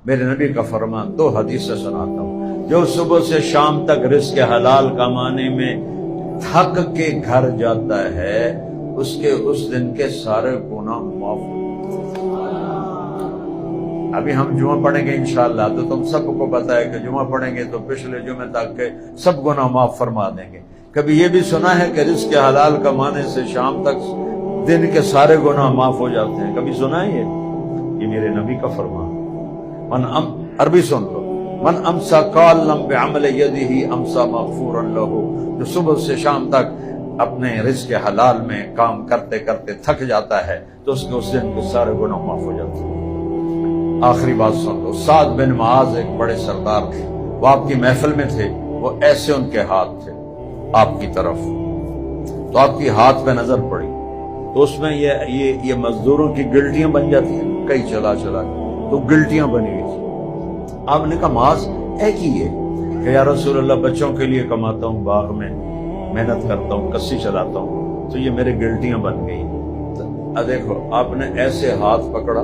میرے نبی کا فرمان 2 حدیثیں سناتا ہوں. جو صبح سے شام تک رزق حلال کمانے میں تھک کے گھر جاتا ہے اس کے اس دن کے سارے گناہ معاف. ابھی ہم جمعہ پڑھیں گے انشاءاللہ تو تم سب کو پتہ ہے کہ جمعہ پڑھیں گے تو پچھلے جمعے تک کے سب گناہ معاف فرما دیں گے. کبھی یہ بھی سنا ہے کہ رزق حلال کمانے سے شام تک دن کے سارے گناہ معاف ہو جاتے ہیں؟ کبھی سنا ہے یہ میرے نبی کا فرمان. عربی سن لو. من امسا قالًا بعمل یدہ امسا مغفورا لہ. جو صبح سے شام تک اپنے رزق حلال میں کام کرتے کرتے تھک جاتا ہے تو اس کے اس دن کے سارے گناہ معاف ہو جاتے ہیں. آخری بات سن لو. سعد بن معاذ ایک بڑے سردار تھے. وہ آپ کی محفل میں تھے. وہ ایسے ان کے ہاتھ تھے آپ کی طرف. تو آپ کی ہاتھ پہ نظر پڑی تو اس میں یہ مزدوروں کی گلٹیاں بن جاتی ہیں کئی چلا چلا تو گلٹیاں بنی ہوئی تھی. آپ نے کہا معاذ ایک ہی ہے کہ یا رسول اللہ بچوں کے لیے کماتا ہوں, باغ میں محنت کرتا ہوں, کسی چلاتا ہوں تو یہ میرے گلٹیاں بن گئی. دیکھو آپ نے ایسے ہاتھ پکڑا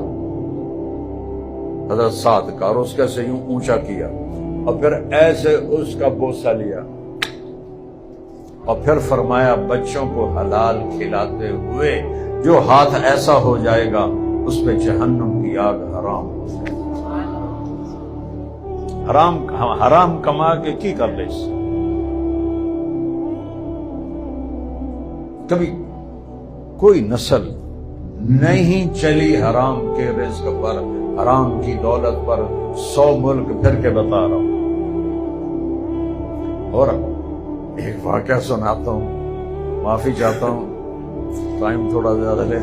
حضرت سعد کا اور اس کا سے یوں اونچا کیا اور پھر ایسے اس کا بوسہ لیا اور پھر فرمایا بچوں کو حلال کھلاتے ہوئے جو ہاتھ ایسا ہو جائے گا اس پہ جہنم کی آگ حرام ہو جائے گا. حرام کما کے کی کر لے. کبھی کوئی نسل نہیں چلی حرام کے رزق پر, حرام کی دولت پر. 100 ملک پھر کے بتا رہا ہوں. اور ایک واقعہ سناتا ہوں, معافی چاہتا ہوں ٹائم تھوڑا زیادہ لے.